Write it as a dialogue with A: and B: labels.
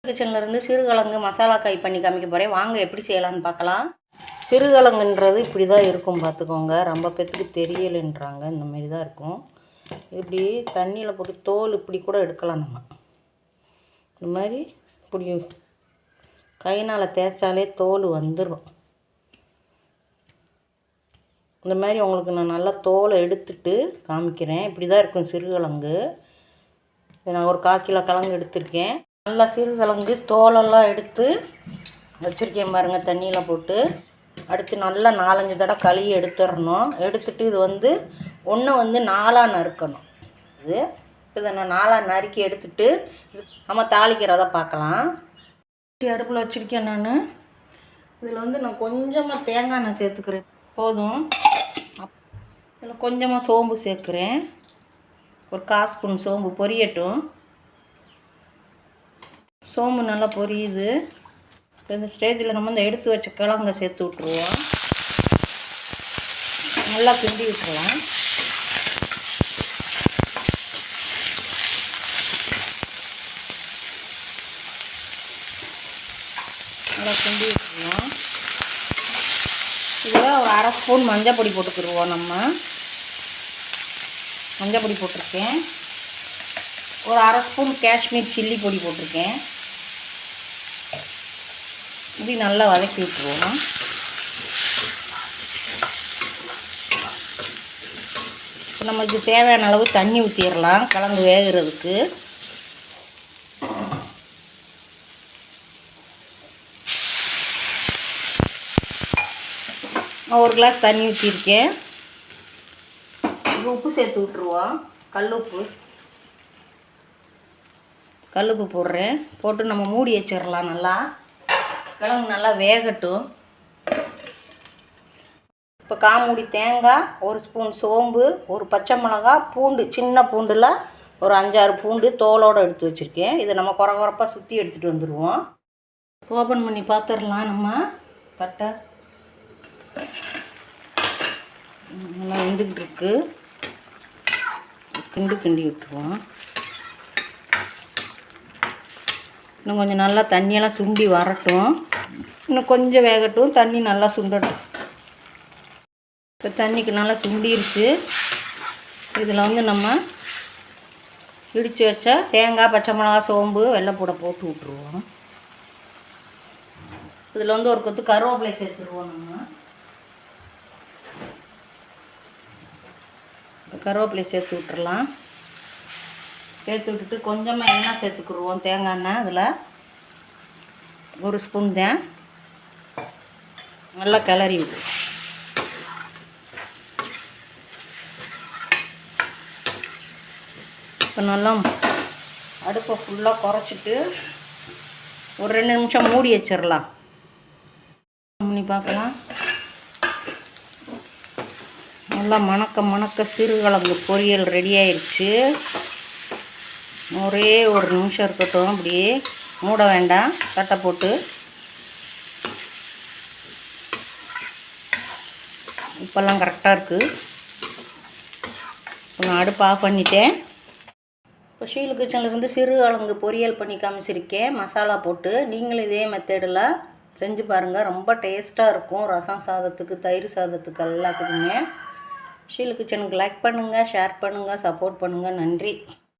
A: கிச்சன்லேருந்து சிறுகிழங்கு மசாலா காய் பண்ணி காமிக்க போகிறேன். வாங்க எப்படி செய்யலான்னு பார்க்கலாம். சிறுகிழங்குன்றது இப்படி தான் இருக்கும் பார்த்துக்கோங்க. ரொம்ப பேத்துக்கு தெரியலைன்றாங்க. இந்த மாதிரி தான் இருக்கும். இப்படி தண்ணியில் போட்டு தோல் இப்படி கூட எடுக்கலாம். நம்ம இந்த மாதிரி இப்படி கைனால் தேய்ச்சாலே தோல் வந்துடும். இந்த மாதிரி உங்களுக்கு நான் நல்லா தோலை எடுத்துட்டு காமிக்கிறேன். இப்படி தான் இருக்கும் சிறுகிழங்கு. நான் ஒரு 1/4 கிலோ கிழங்கு எடுத்திருக்கேன். நல்லா சிறுகிழங்கு தோலெல்லாம் எடுத்து வச்சுருக்கேன் பாருங்கள், தண்ணியில் போட்டு. அடுத்து நல்லா 4-5 தடவை கழுவி எடுத்துடணும். எடுத்துட்டு இது ஒன்று 4ஆக நறுக்கணும். இதை நான் 4ஆக நறுக்கி எடுத்துட்டு நம்ம தாளிக்கிறத பார்க்கலாம். அடுப்பில் வச்சுருக்கேன் நான். இதில் நான் கொஞ்சமாக தேங்காய் எண்ணெய் சேர்த்துக்கிறேன், போதும். இதில் கொஞ்சமாக சோம்பு சேர்க்குறேன், ஒரு 1/4 ஸ்பூன் சோம்பு பொரியட்டும். சோம்பு நல்லா பொரியுது. இந்த ஸ்டேஜில் நம்ம இந்த எடுத்து வச்ச கிழங்க சேர்த்து விட்ருவோம். நல்லா கிண்டி விட்டுருவோம். நல்லா கிண்டி விட்டுருவோம். இதில் ஒரு 1/2 ஸ்பூன் மஞ்சள் பொடி போட்டுக்கிடுவோம். நம்ம மஞ்சள் பொடி போட்டிருக்கேன். ஒரு 1/2 ஸ்பூன் காஷ்மீர் சில்லி பொடி போட்டிருக்கேன். இது நல்லா வதக்கி விட்டுருவோம். இப்போ நமக்கு தேவையான அளவு தண்ணி ஊற்றிடலாம் கிழங்கு வேகிறதுக்கு. நான் 1 கிளாஸ் தண்ணி ஊற்றிருக்கேன். உப்பு சேர்த்து விட்ருவோம். கல்லுப்பு போடுறேன். போட்டு நம்ம மூடி வச்சிடலாம். நல்லா கிழங்கு நல்லா வேகட்டும். இப்போ 1/4 மூடி தேங்காய், 1 ஸ்பூன் சோம்பு, ஒரு பச்சை மிளகா, பூண்டு, சின்ன பூண்டில் ஒரு 5-6 பூண்டு தோலோடு எடுத்து வச்சுருக்கேன். இதை நம்ம குறப்பாக சுற்றி எடுத்துகிட்டு வந்துடுவோம். ஓப்பன் பண்ணி பார்த்துடலாம். நம்ம தட்டை நல்லா வெந்துக்கிட்டு இருக்கு. கிண்டி விட்டுருவோம். இன்னும் கொஞ்சம் நல்லா தண்ணியெல்லாம் சுண்டி வரட்டும். இன்னும் கொஞ்சம் வேகட்டும். தண்ணி நல்லா சுண்டட்டும். இப்போ தண்ணிக்கு நல்லா சுண்டிருச்சு. இதில் நம்ம இடித்து வச்ச தேங்காய், பச்சை மிளகா, சோம்பு, வெள்ளைப்பூடை போட்டு விட்ருவோம். இதில் ஒரு கொத்து கருவேப்பிலை சேர்த்துருவோம். நம்ம கருவேப்பிலை சேர்த்து விட்டுறலாம். சேர்த்து விட்டுட்டு கொஞ்சமாக எண்ணெய் சேர்த்துக்குருவோம், தேங்காய் எண்ணெய். அதில் 1 ஸ்பூன் தான். நல்லா கிளறி விடு. இப்போ நல்லா அடுப்பை ஃபுல்லாக குறைச்சிட்டு ஒரு 2 நிமிஷம் மூடி வச்சிடலாம். பண்ணி பார்க்கலாம். நல்லா மணக்க சிறுகிழங்கு பொரியல் ரெடி ஆயிடுச்சு. ஒரே 1 நிமிஷம் இருக்கட்டும். அப்படியே மூட வேண்டாம். தட்டை போட்டு இப்போல்லாம் கரெக்டாக இருக்குது. இப்போ நான் அடுப்பு ஆஃப் பண்ணிட்டேன். இப்போ ஷீலு கிச்சன்லேருந்து சிறுகிழங்கு பொரியல் பண்ணி காமிச்சிருக்கேன், மசாலா போட்டு. நீங்களும் இதே மெத்தடில் செஞ்சு பாருங்கள். ரொம்ப டேஸ்ட்டாக இருக்கும். ரசம் சாதத்துக்கு, தயிர் சாதத்துக்கு, எல்லாத்துக்குமே. ஷீலு கிச்சனுக்கு லைக் பண்ணுங்கள், ஷேர் பண்ணுங்கள், சப்போர்ட் பண்ணுங்கள். நன்றி.